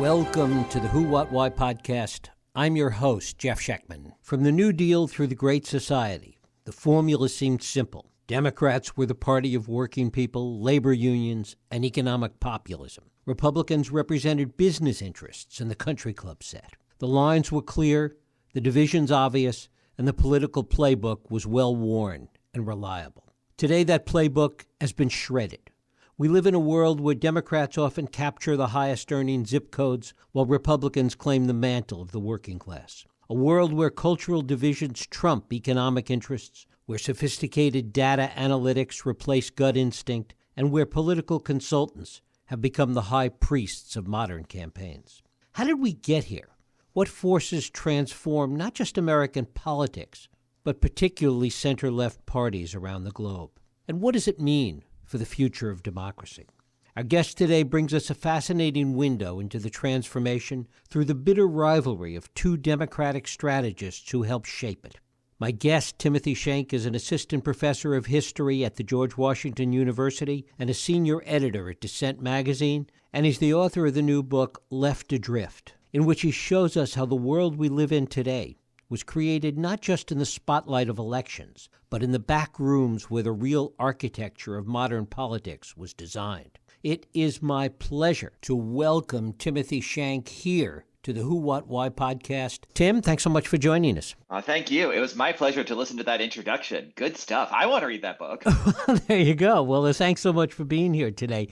Welcome to the Who, What, Why podcast. I'm your host, Jeff Schechtman. From the New Deal through the Great Society, the formula seemed simple. Democrats were the party of working people, labor unions, and economic populism. Republicans represented business interests and the country club set. The lines were clear, the divisions obvious, and the political playbook was well-worn and reliable. Today, that playbook has been shredded. We live in a world where Democrats often capture the highest-earning zip codes, while Republicans claim the mantle of the working class. A world where cultural divisions trump economic interests, where sophisticated data analytics replace gut instinct, and where political consultants have become the high priests of modern campaigns. How did we get here? What forces transform not just American politics, but particularly center-left parties around the globe? And what does it mean for the future of democracy? Our guest today brings us a fascinating window into the transformation through the bitter rivalry of two Democratic strategists who helped shape it. My guest, Timothy Schenck, is an assistant professor of history at the George Washington University and a senior editor at Dissent magazine, and he's the author of the new book, Left Adrift, in which he shows us how the world we live in today was created not just in the spotlight of elections, but in the back rooms where the real architecture of modern politics was designed. It is my pleasure to welcome Timothy Schenck here to the Who, What, Why podcast. Tim, thanks so much for joining us. Thank you. It was my pleasure to listen to that introduction. Good stuff. I want to read that book. There you go. Well, thanks so much for being here today.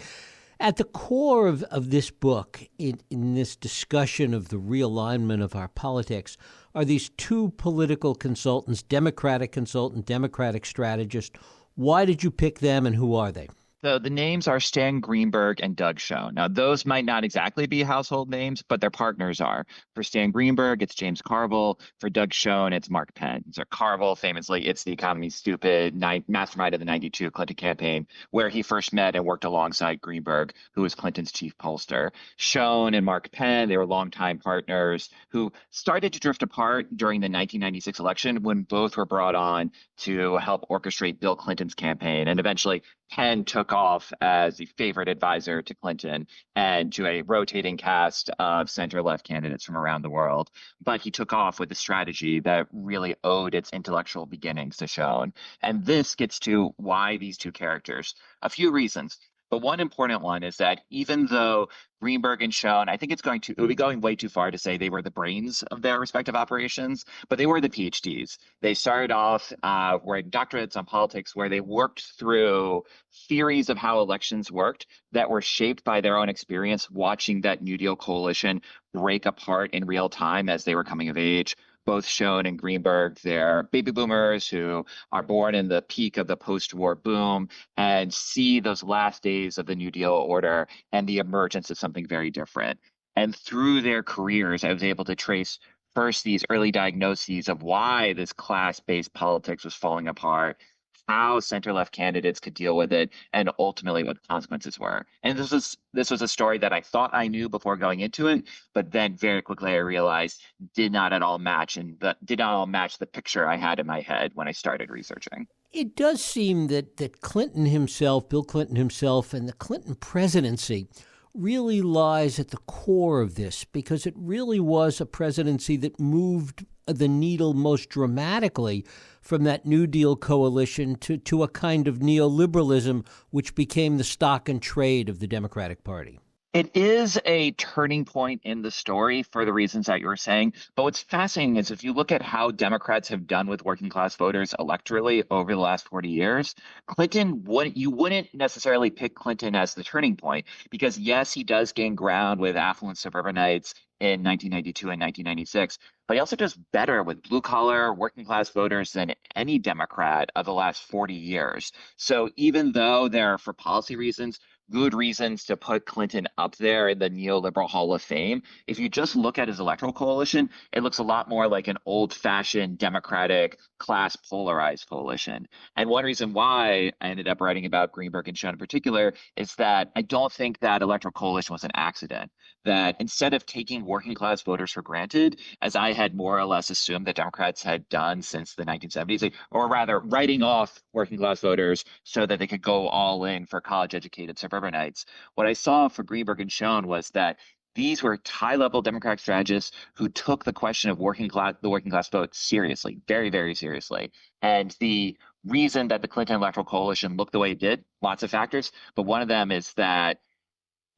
At the core of this book, in this discussion of the realignment of our politics, are these two political consultants, Democratic consultant, Democratic strategist. Why did you pick them and who are they? So the names are Stan Greenberg and Doug Schoen. Now, those might not exactly be household names, but their partners are. For Stan Greenberg, it's James Carville. For Doug Schoen, it's Mark Penn. So Carville, famously, It's the Economy's Stupid, mastermind of the 92 Clinton campaign, where he first met and worked alongside Greenberg, who was Clinton's chief pollster. Schoen and Mark Penn, they were longtime partners who started to drift apart during the 1996 election when both were brought on to help orchestrate Bill Clinton's campaign. And eventually, Penn took off as the favorite advisor to Clinton and to a rotating cast of center-left candidates from around the world. But he took off with a strategy that really owed its intellectual beginnings to Schoen. And this gets to why these two characters. A few reasons. But one important one is that even though Greenberg and Schoen, I think it would be going way too far to say they were the brains of their respective operations, but they were the PhDs. They started off writing doctorates on politics where they worked through theories of how elections worked that were shaped by their own experience watching that New Deal coalition break apart in real time as they were coming of age. Both Schoen and Greenberg, they're baby boomers who are born in the peak of the post-war boom and see those last days of the New Deal order and the emergence of something very different. And through their careers, I was able to trace first these early diagnoses of why this class-based politics was falling apart, how center-left candidates could deal with it, and ultimately what the consequences were. And this was a story that I thought I knew before going into it, but then very quickly I realized did not all match the picture I had in my head when I started researching. It does seem that Bill Clinton himself, and the Clinton presidency really lies at the core of this, because it really was a presidency that moved the needle most dramatically from that New Deal coalition to a kind of neoliberalism which became the stock and trade of the Democratic Party. It is a turning point in the story for the reasons that you were saying. But what's fascinating is if you look at how Democrats have done with working class voters electorally over the last 40 years, you wouldn't necessarily pick Clinton as the turning point because, yes, he does gain ground with affluent suburbanites in 1992 and 1996, but he also does better with blue-collar, working-class voters than any Democrat of the last 40 years. So even though there are, for policy reasons, good reasons to put Clinton up there in the neoliberal Hall of Fame, if you just look at his electoral coalition, it looks a lot more like an old-fashioned Democratic class polarized coalition. And one reason why I ended up writing about Greenberg and Schoen in particular is that I don't think that electoral coalition was an accident. That instead of taking working class voters for granted, as I had more or less assumed that Democrats had done since the 1970s, or rather writing off working class voters so that they could go all in for college educated suburbanites, what I saw for Greenberg and Schoen was that These were high-level Democratic strategists who took the question of the working class vote seriously, very, very seriously. And the reason that the Clinton electoral coalition looked the way it did, lots of factors, but one of them is that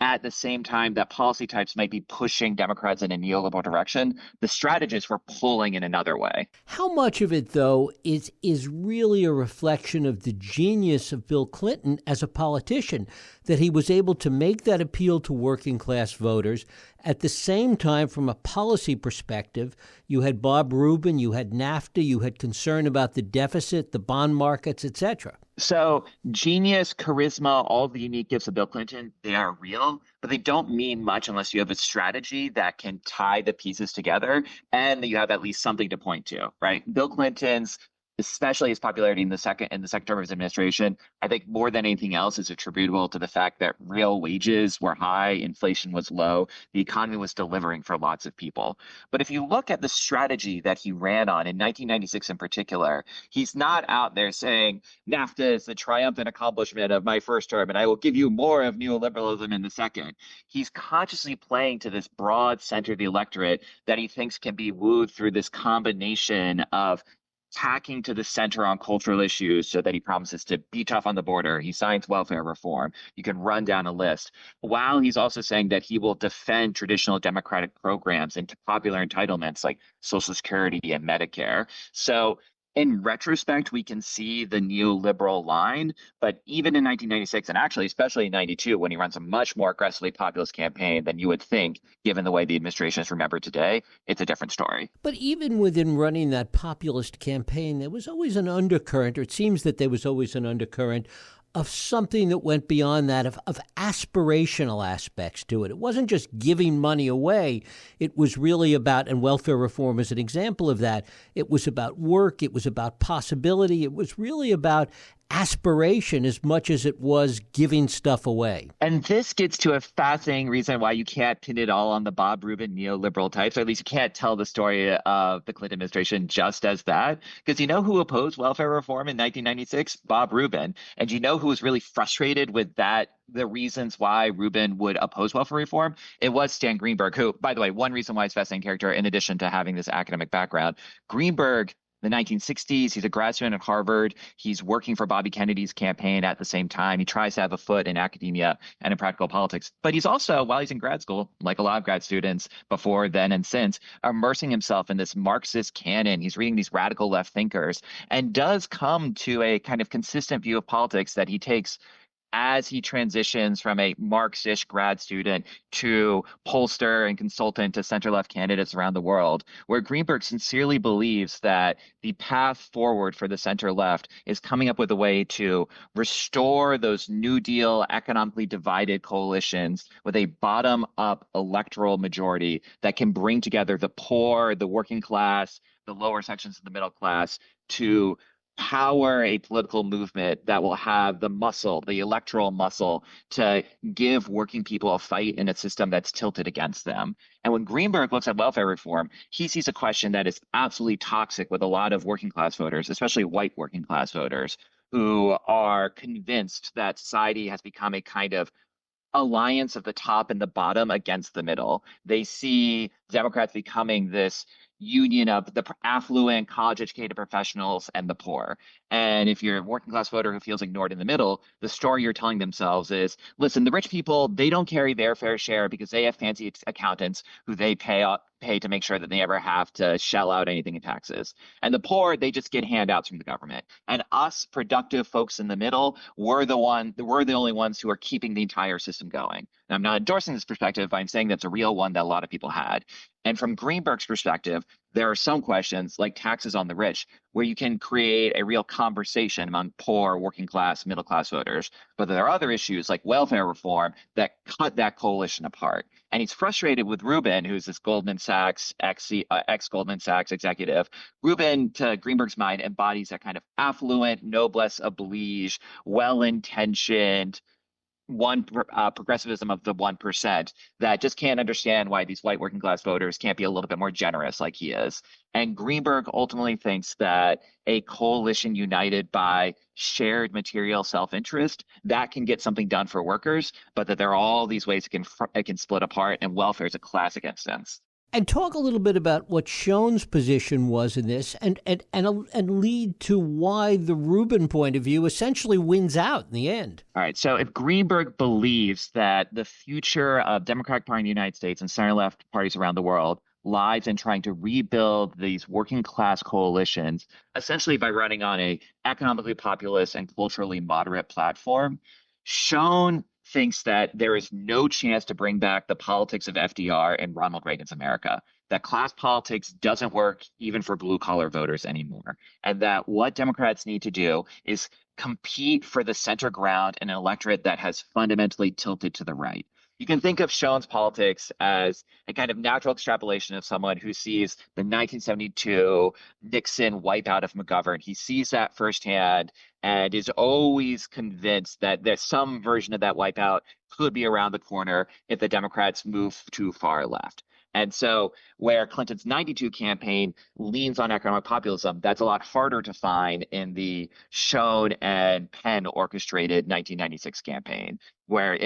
at the same time that policy types might be pushing Democrats in a neoliberal direction, the strategists were pulling in another way. How much of it, though, is really a reflection of the genius of Bill Clinton as a politician, that he was able to make that appeal to working class voters? At the same time, from a policy perspective, you had Bob Rubin, you had NAFTA, you had concern about the deficit, the bond markets, etc. So genius, charisma, all the unique gifts of Bill Clinton, they are real, but they don't mean much unless you have a strategy that can tie the pieces together and that you have at least something to point to, right? Bill Clinton's, especially his popularity in the second term of his administration, I think more than anything else is attributable to the fact that real wages were high, inflation was low, the economy was delivering for lots of people. But if you look at the strategy that he ran on in 1996 in particular, he's not out there saying NAFTA is the triumphant accomplishment of my first term, and I will give you more of neoliberalism in the second. He's consciously playing to this broad center of the electorate that he thinks can be wooed through this combination of tacking to the center on cultural issues so that he promises to be tough on the border. He signs welfare reform. You can run down a list. While he's also saying that he will defend traditional democratic programs and popular entitlements like Social Security and Medicare. So in retrospect, we can see the neoliberal line, but even in 1996, and actually especially in 92, when he runs a much more aggressively populist campaign than you would think, given the way the administration is remembered today, it's a different story. But even within running that populist campaign, there was always an undercurrent, or it seems that there was always an undercurrent of something that went beyond that, of aspirational aspects to it. It wasn't just giving money away. It was really about, and welfare reform is an example of that, it was about work, it was about possibility, it was really about aspiration as much as it was giving stuff away. And this gets to a fascinating reason why you can't pin it all on the Bob Rubin neoliberal types, or at least you can't tell the story of the Clinton administration just as that. Because you know who opposed welfare reform in 1996? Bob Rubin. And you know who was really frustrated with that, the reasons why Rubin would oppose welfare reform? It was Stan Greenberg, who, by the way, one reason why he's a fascinating character, in addition to having this academic background, Greenberg the 1960s. He's a grad student at Harvard. He's working for Bobby Kennedy's campaign at the same time. He tries to have a foot in academia and in practical politics. But he's also, while he's in grad school, like a lot of grad students before then and since, immersing himself in this Marxist canon. He's reading these radical left thinkers and does come to a kind of consistent view of politics that he takes as he transitions from a Marxist grad student to pollster and consultant to center-left candidates around the world, where Greenberg sincerely believes that the path forward for the center-left is coming up with a way to restore those New Deal economically divided coalitions with a bottom-up electoral majority that can bring together the poor, the working class, the lower sections of the middle class to power a political movement that will have the muscle, the electoral muscle, to give working people a fight in a system that's tilted against them. And when Greenberg looks at welfare reform, he sees a question that is absolutely toxic with a lot of working class voters, especially white working class voters, who are convinced that society has become a kind of alliance of the top and the bottom against the middle. They see Democrats becoming this union of the affluent, college educated professionals and the poor. And if you're a working class voter who feels ignored in the middle, the story you're telling themselves is, listen, the rich people, they don't carry their fair share because they have fancy accountants who they pay to make sure that they never have to shell out anything in taxes. And the poor, they just get handouts from the government. And us productive folks in the middle, we're the only ones who are keeping the entire system going. And I'm not endorsing this perspective, but I'm saying that's a real one that a lot of people had. And from Greenberg's perspective, there are some questions like taxes on the rich where you can create a real conversation among poor, working class, middle class voters. But there are other issues like welfare reform that cut that coalition apart. And he's frustrated with Rubin, who's this Goldman Sachs, ex-Goldman Sachs executive. Rubin, to Greenberg's mind, embodies that kind of affluent, noblesse oblige, well-intentioned, progressivism of the 1% that just can't understand why these white working class voters can't be a little bit more generous like he is. And Greenberg ultimately thinks that a coalition united by shared material self-interest that can get something done for workers, but that there are all these ways it can split apart, and welfare is a classic instance. And talk a little bit about what Schoen's position was in this, and lead to why the Rubin point of view essentially wins out in the end. All right. So if Greenberg believes that the future of Democratic Party in the United States and center-left parties around the world lies in trying to rebuild these working class coalitions, essentially by running on a economically populist and culturally moderate platform, Schoen thinks that there is no chance to bring back the politics of FDR and Ronald Reagan's America, that class politics doesn't work even for blue collar voters anymore, and that what Democrats need to do is compete for the center ground in an electorate that has fundamentally tilted to the right. You can think of Schoen's politics as a kind of natural extrapolation of someone who sees the 1972 Nixon wipeout of McGovern. He sees that firsthand and is always convinced that there's some version of that wipeout could be around the corner if the Democrats move too far left. And so where Clinton's 92 campaign leans on economic populism, that's a lot harder to find in the Schoen and Penn orchestrated 1996 campaign, where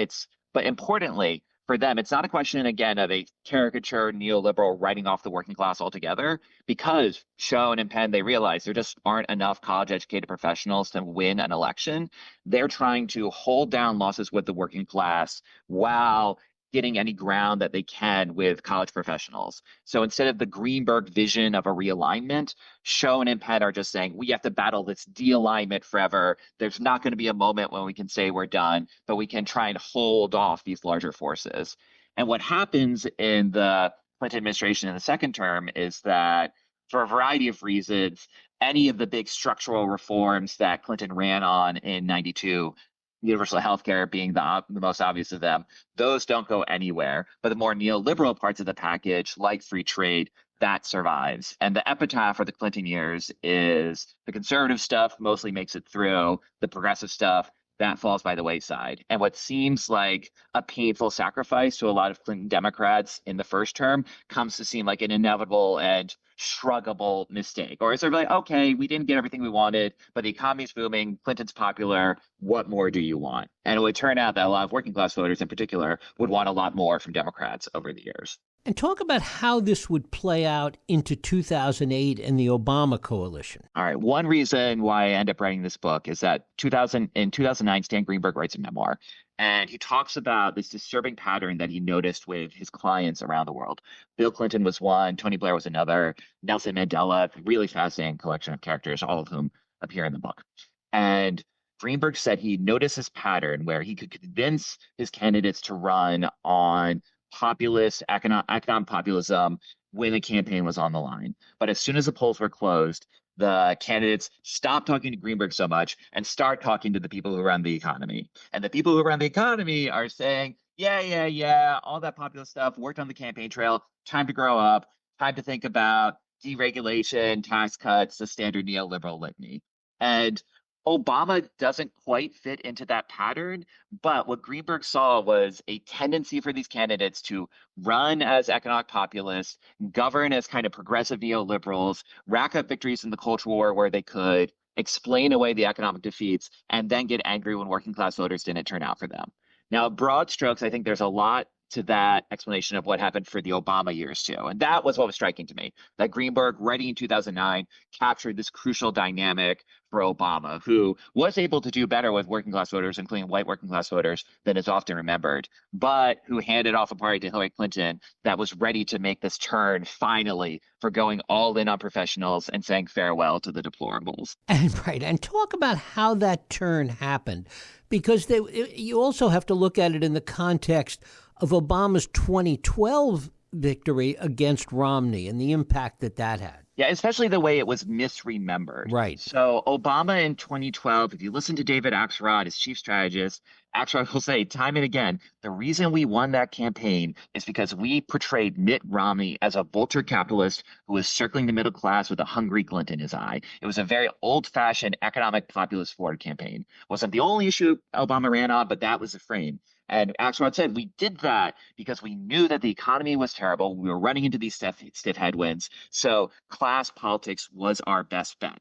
but importantly, for them, it's not a question, again, of a caricature neoliberal writing off the working class altogether, because Schoen and Penn, they realize there just aren't enough college-educated professionals to win an election. They're trying to hold down losses with the working class while getting any ground that they can with college professionals. So instead of the Greenberg vision of a realignment, Schoen and Penn are just saying, we have to battle this de-alignment forever. There's not going to be a moment when we can say we're done, but we can try and hold off these larger forces. And what happens in the Clinton administration in the second term is that, for a variety of reasons, any of the big structural reforms that Clinton ran on in 92, universal health care being the most obvious of them, those don't go anywhere. But the more neoliberal parts of the package, like free trade, that survives. And the epitaph for the Clinton years is the conservative stuff mostly makes it through, the progressive stuff that falls by the wayside. And what seems like a painful sacrifice to a lot of Clinton Democrats in the first term comes to seem like an inevitable and shruggable mistake. Or is it like, okay, we didn't get everything we wanted, but the economy's booming, Clinton's popular, what more do you want? And it would turn out that a lot of working class voters in particular would want a lot more from Democrats over the years. And talk about how this would play out into 2008 and the Obama coalition. All right. One reason why I end up writing this book is that in 2009, Stan Greenberg writes a memoir, and he talks about this disturbing pattern that he noticed with his clients around the world. Bill Clinton was one, Tony Blair was another, Nelson Mandela, really fascinating collection of characters, all of whom appear in the book. And Greenberg said he noticed this pattern where he could convince his candidates to run on populist economic populism when the campaign was on the line. But as soon as the polls were closed, the candidates stopped talking to Greenberg so much and start talking to the people who run the economy. And the people who run the economy are saying, yeah, all that populist stuff worked on the campaign trail. Time to grow up. Time to think about deregulation, tax cuts, the standard neoliberal litany. And Obama doesn't quite fit into that pattern, but what Greenberg saw was a tendency for these candidates to run as economic populists, govern as kind of progressive neoliberals, rack up victories in the Culture War where they could, explain away the economic defeats, and then get angry when working class voters didn't turn out for them. Now, broad strokes, I think there's a lot to that explanation of what happened for the Obama years too. And that was what was striking to me, that Greenberg, writing in 2009, captured this crucial dynamic for Obama, who was able to do better with working class voters, including white working class voters, than is often remembered, but who handed off a party to Hillary Clinton that was ready to make this turn finally for going all in on professionals and saying farewell to the deplorables. And talk about how that turn happened, because you also have to look at it in the context of Obama's 2012 victory against Romney and the impact that had. Yeah, especially the way it was misremembered. Right. So Obama in 2012, if you listen to David Axelrod, his chief strategist, Axelrod will say time and again, the reason we won that campaign is because we portrayed Mitt Romney as a vulture capitalist who was circling the middle class with a hungry glint in his eye. It was a very old-fashioned economic populist forward campaign. Wasn't the only issue Obama ran on, but that was the frame. And Axelrod said we did that because we knew that the economy was terrible. We were running into these stiff headwinds. So class politics was our best bet.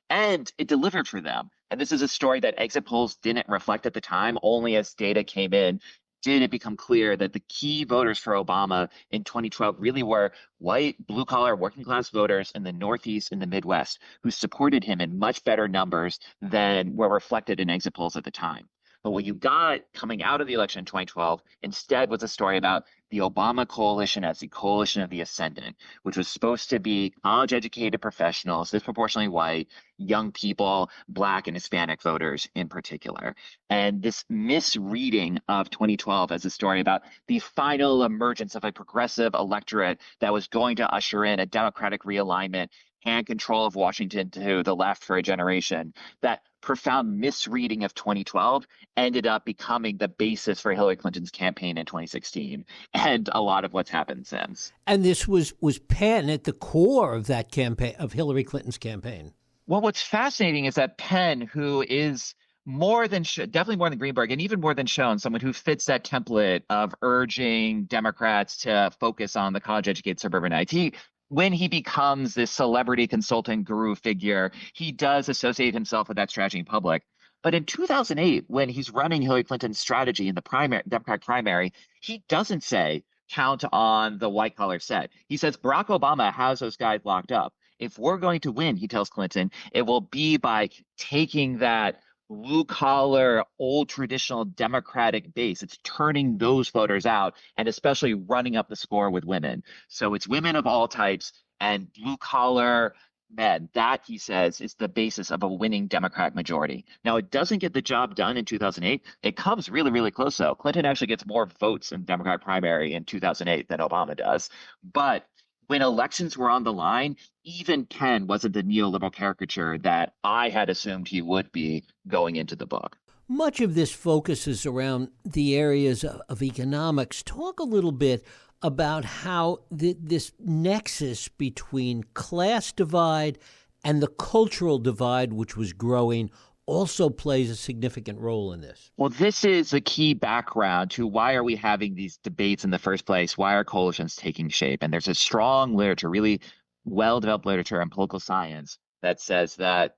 And it delivered for them. And this is a story that exit polls didn't reflect at the time. Only as data came in did it become clear that the key voters for Obama in 2012 really were white, blue collar, working class voters in the Northeast and the Midwest who supported him in much better numbers than were reflected in exit polls at the time. But what you got coming out of the election in 2012 instead was a story about the Obama coalition as the coalition of the ascendant, which was supposed to be college educated professionals, disproportionately white, young people, Black and Hispanic voters in particular. And this misreading of 2012 as a story about the final emergence of a progressive electorate that was going to usher in a Democratic realignment, hand control of Washington to the left for a generation, that profound misreading of 2012 ended up becoming the basis for Hillary Clinton's campaign in 2016 and a lot of what's happened since. And this was Penn at the core of that campaign, of Hillary Clinton's campaign. Well, what's fascinating is that Penn, who is definitely more than Greenberg, and even more than Schoen, someone who fits that template of urging Democrats to focus on the college-educated suburbanite. When he becomes this celebrity consultant guru figure, he does associate himself with that strategy in public. But in 2008, when he's running Hillary Clinton's strategy in the Democratic primary, he doesn't say count on the white collar set. He says Barack Obama has those guys locked up. If we're going to win, he tells Clinton, it will be by taking that blue collar, old traditional Democratic base. It's turning those voters out and especially running up the score with women. So it's women of all types and blue collar men. That, he says, is the basis of a winning Democratic majority. Now, it doesn't get the job done in 2008. It comes really, really close, though. Clinton actually gets more votes in the Democratic primary in 2008 than Obama does. But when elections were on the line, even Penn wasn't the neoliberal caricature that I had assumed he would be going into the book. Much of this focuses around the areas of economics. Talk a little bit about how this nexus between class divide and the cultural divide, which was growing, also plays a significant role in this. Well, this is a key background to why are we having these debates in the first place? Why are coalitions taking shape? And there's a strong literature, really well-developed literature in political science that says that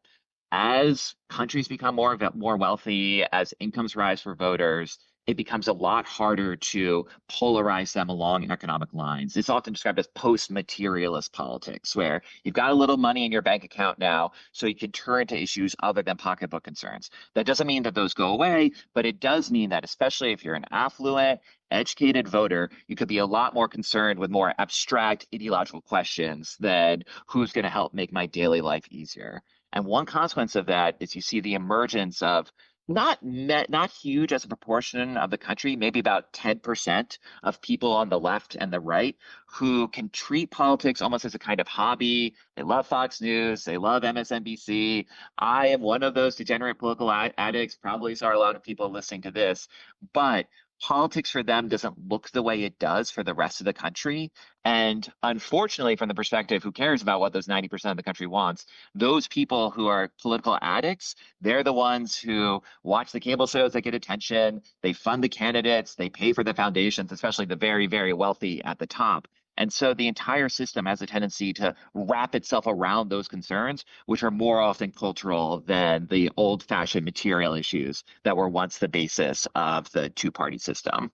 as countries become more wealthy, as incomes rise for voters, it becomes a lot harder to polarize them along economic lines. It's often described as post-materialist politics, where you've got a little money in your bank account now, so you can turn to issues other than pocketbook concerns. That doesn't mean that those go away, but it does mean that especially if you're an affluent, educated voter, you could be a lot more concerned with more abstract ideological questions than who's going to help make my daily life easier. And one consequence of that is you see the emergence of not huge as a proportion of the country, maybe about 10% of people on the left and the right who can treat politics almost as a kind of hobby. They love Fox News. They love MSNBC. I am one of those degenerate political addicts, probably saw a lot of people listening to this, but politics for them doesn't look the way it does for the rest of the country. And unfortunately, from the perspective who cares about what those 90% of the country wants, those people who are political addicts, they're the ones who watch the cable shows that get attention. They fund the candidates. They pay for the foundations, especially the very, very wealthy at the top. And so the entire system has a tendency to wrap itself around those concerns, which are more often cultural than the old-fashioned material issues that were once the basis of the two-party system.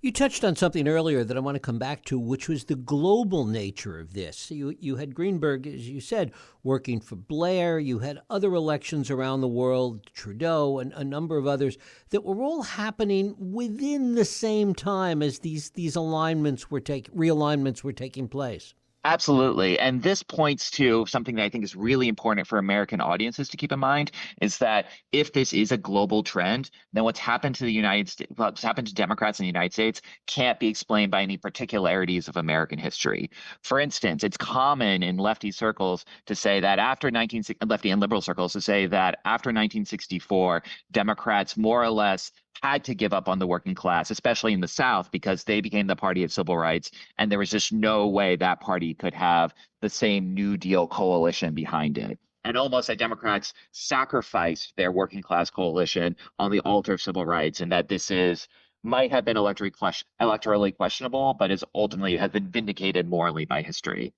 You touched on something earlier that I want to come back to, which was the global nature of this. You had Greenberg, as you said, working for Blair. You had other elections around the world, Trudeau, and a number of others that were all happening within the same time as these realignments were taking place. Absolutely. And this points to something that I think is really important for American audiences to keep in mind is that if this is a global trend, then what's happened to the United States, what's happened to Democrats in the United States can't be explained by any particularities of American history. For instance, it's common in lefty circles to say that after 19, lefty and liberal circles to say that after 1964, Democrats more or less had to give up on the working class, especially in the South, because they became the party of civil rights and there was just no way that party could have the same New Deal coalition behind it. And almost that Democrats sacrificed their working class coalition on the altar of civil rights, and that this is might have been electorally questionable, but is ultimately has been vindicated morally by history.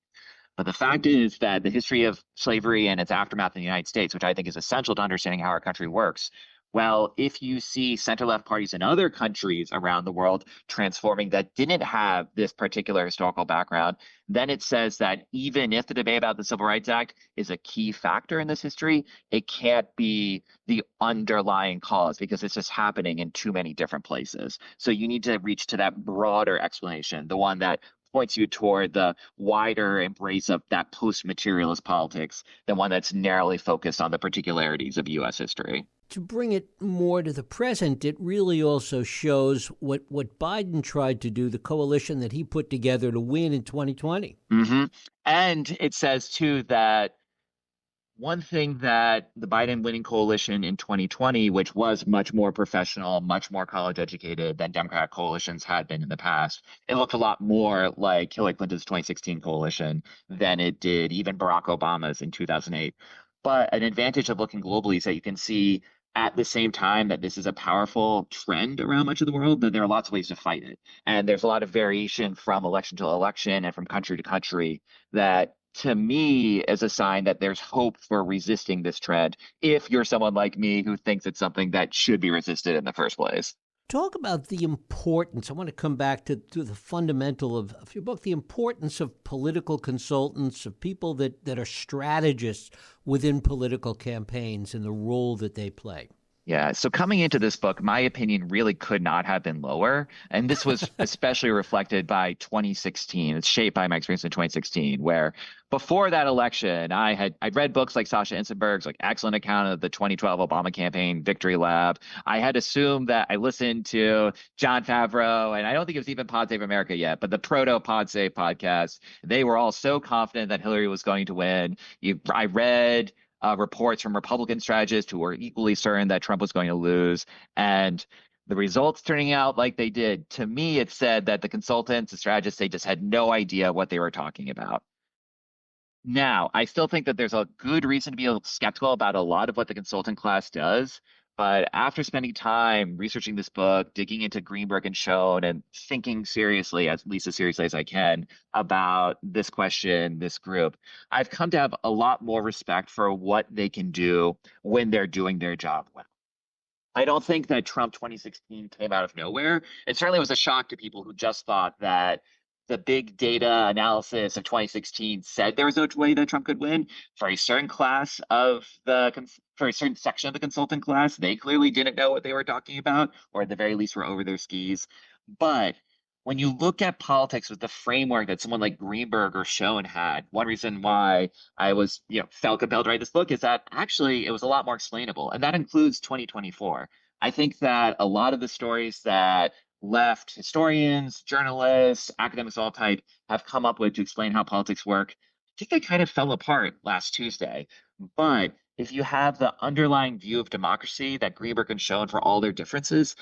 But the fact is that the history of slavery and its aftermath in the United States, which I think is essential to understanding how our country works, well, if you see center left parties in other countries around the world transforming that didn't have this particular historical background, then it says that even if the debate about the Civil Rights Act is a key factor in this history, it can't be the underlying cause because it's just happening in too many different places. So you need to reach to that broader explanation, the one that points you toward the wider embrace of that post-materialist politics than one that's narrowly focused on the particularities of U.S. history. To bring it more to the present, it really also shows what Biden tried to do, the coalition that he put together to win in 2020. Hmm. And it says, too, that one thing that the Biden winning coalition in 2020, which was much more professional, much more college educated than Democratic coalitions had been in the past, it looked a lot more like Hillary Clinton's 2016 coalition than it did even Barack Obama's in 2008. But an advantage of looking globally is that you can see at the same time that this is a powerful trend around much of the world, that there are lots of ways to fight it. And there's a lot of variation from election to election and from country to country that to me is a sign that there's hope for resisting this trend if you're someone like me who thinks it's something that should be resisted in the first place. Talk about the importance. I want to come back to the fundamental of your book, the importance of political consultants, of people that are strategists within political campaigns and the role that they play. Yeah, so coming into this book, my opinion really could not have been lower. And this was especially reflected by 2016. It's shaped by my experience in 2016, where before that election, I'd read books like Sasha Insenberg's like excellent account of the 2012 Obama campaign Victory Lab. I had assumed that I listened to John Favreau, and I don't think it was even Pod Save America yet, but the proto Pod Save podcast. They were all so confident that Hillary was going to win. I read reports from Republican strategists who were equally certain that Trump was going to lose. And the results turning out like they did, to me, it said that the consultants, the strategists, they just had no idea what they were talking about. Now, I still think that there's a good reason to be a little skeptical about a lot of what the consultant class does. But after spending time researching this book, digging into Greenberg and Schoen, and thinking seriously, at least as seriously as I can, about this question, this group, I've come to have a lot more respect for what they can do when they're doing their job well. I don't think that Trump 2016 came out of nowhere. It certainly was a shock to people who just thought that the big data analysis of 2016 said there was no way that Trump could win. For a certain class of for a certain section of the consultant class, they clearly didn't know what they were talking about, or at the very least were over their skis. But when you look at politics with the framework that someone like Greenberg or Schoen had, one reason why I was, felt compelled to write this book is that actually it was a lot more explainable, and that includes 2024. I think that a lot of the stories that left historians, journalists, academics of all type have come up with to explain how politics work, I think they kind of fell apart last Tuesday. But if you have the underlying view of democracy that Greenberg and Schoen, for all their differences,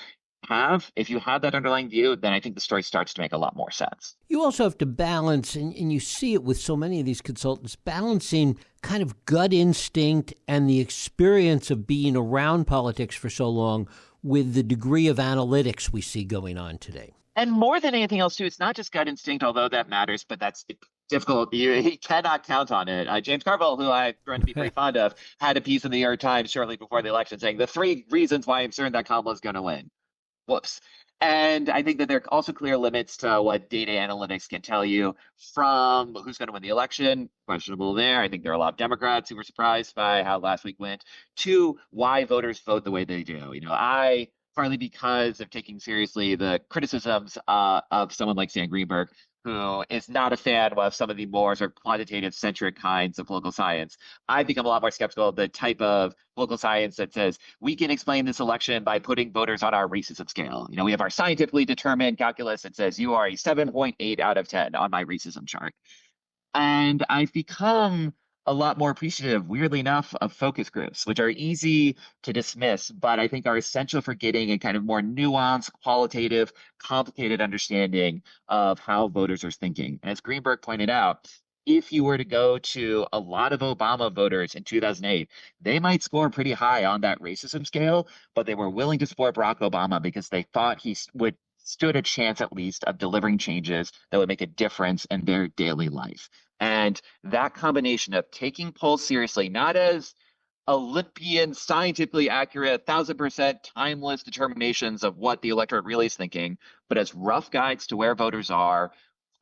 if you have that underlying view, then I think the story starts to make a lot more sense. You also have to balance, and you see it with so many of these consultants, balancing kind of gut instinct and the experience of being around politics for so long with the degree of analytics we see going on today. And more than anything else, too, it's not just gut instinct, although that matters, but that's difficult. You cannot count on it. James Carville, who I've grown to be pretty fond of, had a piece in the New York Times shortly before the election saying the three reasons why I'm certain that Kamala's going to win. Whoops. And I think that there are also clear limits to what data analytics can tell you, from who's going to win the election, questionable there. I think there are a lot of Democrats who were surprised by how last week went, to why voters vote the way they do. Partly because of taking seriously the criticisms of someone like Sam Greenberg, who is not a fan of some of the more sort of quantitative centric kinds of political science. I've become a lot more skeptical of the type of political science that says we can explain this election by putting voters on our racism scale. We have our scientifically determined calculus that says you are a 7.8 out of 10 on my racism chart. And I've become a lot more appreciative, weirdly enough, of focus groups, which are easy to dismiss, but I think are essential for getting a kind of more nuanced, qualitative, complicated understanding of how voters are thinking. And as Greenberg pointed out, if you were to go to a lot of Obama voters in 2008, they might score pretty high on that racism scale, but they were willing to support Barack Obama because they thought he would stood a chance at least of delivering changes that would make a difference in their daily life. And that combination of taking polls seriously, not as Olympian, scientifically accurate, 1,000% timeless determinations of what the electorate really is thinking, but as rough guides to where voters are,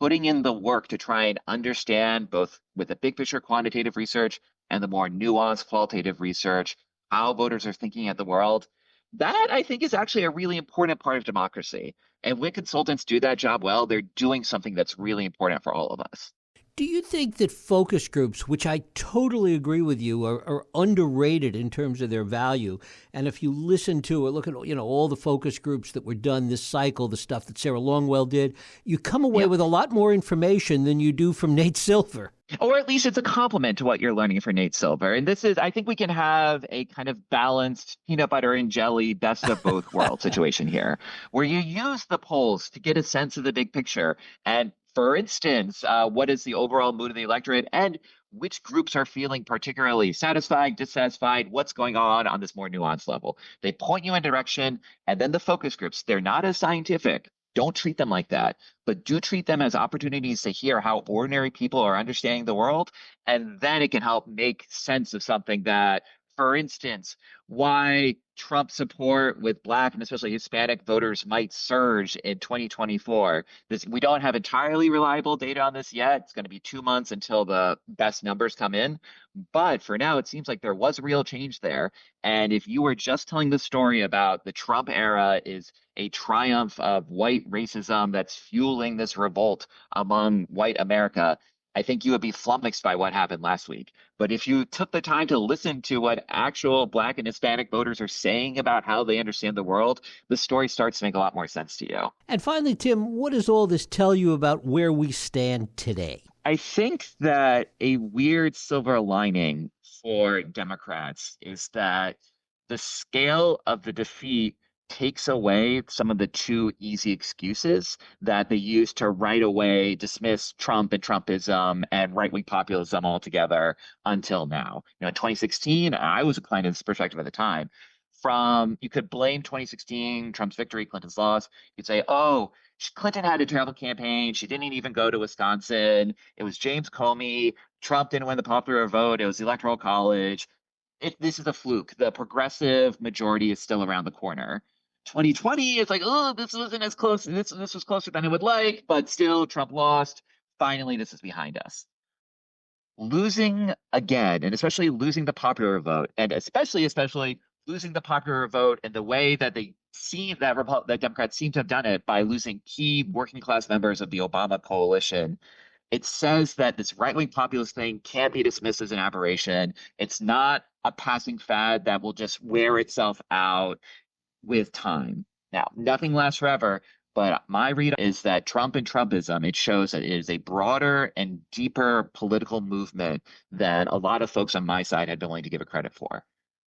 putting in the work to try and understand both with the big picture quantitative research and the more nuanced qualitative research, how voters are thinking at the world. That I think is actually a really important part of democracy. And when consultants do that job well, they're doing something that's really important for all of us. Do you think that focus groups, which I totally agree with you, are underrated in terms of their value? And if you listen to or look at all the focus groups that were done this cycle, the stuff that Sarah Longwell did, you come away Yeah. with a lot more information than you do from Nate Silver. Or at least it's a compliment to what you're learning for Nate Silver. And this is, I think we can have a kind of balanced peanut butter and jelly, best of both worlds situation here, where you use the polls to get a sense of the big picture. And for instance, what is the overall mood of the electorate and which groups are feeling particularly satisfied, dissatisfied, what's going on this more nuanced level. They point you in direction, and then the focus groups, they're not as scientific. Don't treat them like that, but do treat them as opportunities to hear how ordinary people are understanding the world. And then it can help make sense of something that, for instance, why Trump support with Black and especially Hispanic voters might surge in 2024. We don't have entirely reliable data on this yet. It's going to be 2 months until the best numbers come in. But for now, it seems like there was real change there. And if you were just telling the story about the Trump era is a triumph of white racism that's fueling this revolt among white America, I think you would be flummoxed by what happened last week. But if you took the time to listen to what actual Black and Hispanic voters are saying about how they understand the world, the story starts to make a lot more sense to you. And finally, Tim, what does all this tell you about where we stand today? I think that a weird silver lining for Democrats is that the scale of the defeat takes away some of the too easy excuses that they use to right away dismiss Trump and Trumpism and right-wing populism altogether until now. In 2016, I was inclined to this perspective at the time. You could blame 2016, Trump's victory, Clinton's loss. You'd say, oh, Clinton had a terrible campaign. She didn't even go to Wisconsin. It was James Comey. Trump didn't win the popular vote. It was the Electoral College. This is a fluke. The progressive majority is still around the corner. 2020 is like, oh, this wasn't as close. This was closer than I would like, but still, Trump lost. Finally, this is behind us. Losing again, and especially losing the popular vote, and especially losing the popular vote in the way that that Democrats seem to have done it by losing key working class members of the Obama coalition. It says that this right wing populist thing can't be dismissed as an aberration. It's not a passing fad that will just wear itself out with time. Now, nothing lasts forever, but my read is that Trump and Trumpism, it shows that it is a broader and deeper political movement than a lot of folks on my side had been willing to give it credit for,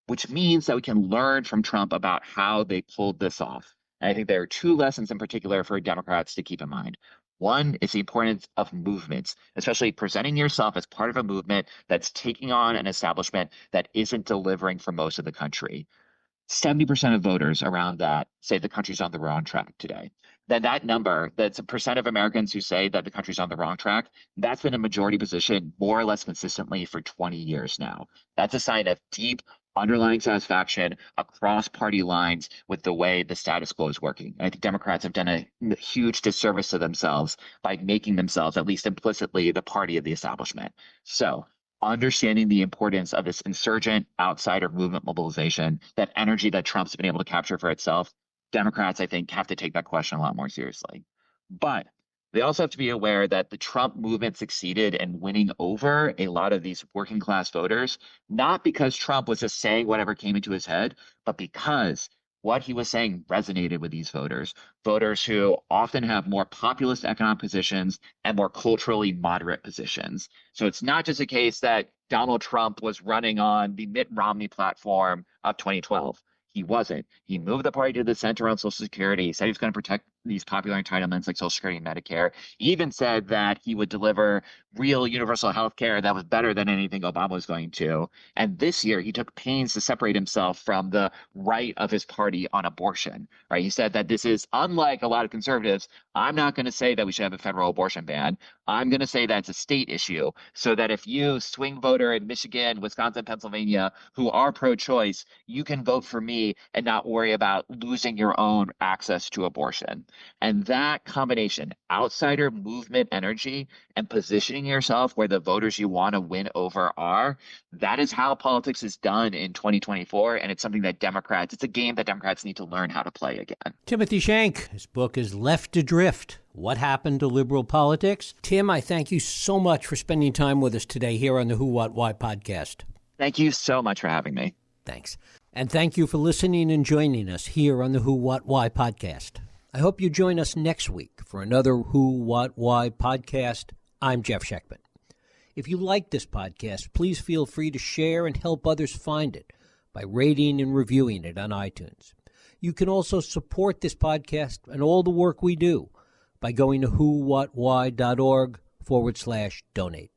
which means that we can learn from Trump about how they pulled this off. And I think there are two lessons in particular for Democrats to keep in mind. One is the importance of movements, especially presenting yourself as part of a movement that's taking on an establishment that isn't delivering for most of the country. 70% of voters around that say the country's on the wrong track today. Then that number, that's a percent of Americans who say that the country's on the wrong track, that's been a majority position more or less consistently for 20 years now. That's a sign of deep underlying satisfaction across party lines with the way the status quo is working. And I think Democrats have done a huge disservice to themselves by making themselves, at least implicitly, the party of the establishment. So understanding the importance of this insurgent outsider movement mobilization, that energy that Trump's been able to capture for itself, Democrats, I think, have to take that question a lot more seriously. But They also have to be aware that the Trump movement succeeded in winning over a lot of these working class voters, not because Trump was just saying whatever came into his head, but because what he was saying resonated with these voters, voters who often have more populist economic positions and more culturally moderate positions. So it's not just a case that Donald Trump was running on the Mitt Romney platform of 2012. He wasn't. He moved the party to the center on Social Security. He said he was going to protect these popular entitlements like Social Security and Medicare. He even said that he would deliver real universal health care that was better than anything Obama was going to. And this year, he took pains to separate himself from the right of his party on abortion. Right? He said that this is unlike a lot of conservatives. I'm not going to say that we should have a federal abortion ban. I'm going to say that it's a state issue, so that if you swing voter in Michigan, Wisconsin, Pennsylvania, who are pro-choice, you can vote for me and not worry about losing your own access to abortion. And that combination, outsider movement energy and positioning yourself where the voters you want to win over are, that is how politics is done in 2024. And it's something that it's a game that Democrats need to learn how to play again. Timothy Shank, his book is Left Adrift: What Happened to Liberal Politics. Tim, I thank you so much for spending time with us today here on the Who, What, Why podcast. Thank you so much for having me. Thanks. And thank you for listening and joining us here on the Who, What, Why podcast. I hope you join us next week for another Who, What, Why podcast. I'm Jeff Sheckman. If you like this podcast, please feel free to share and help others find it by rating and reviewing it on iTunes. You can also support this podcast and all the work we do by going to whowhatwhy.org/donate.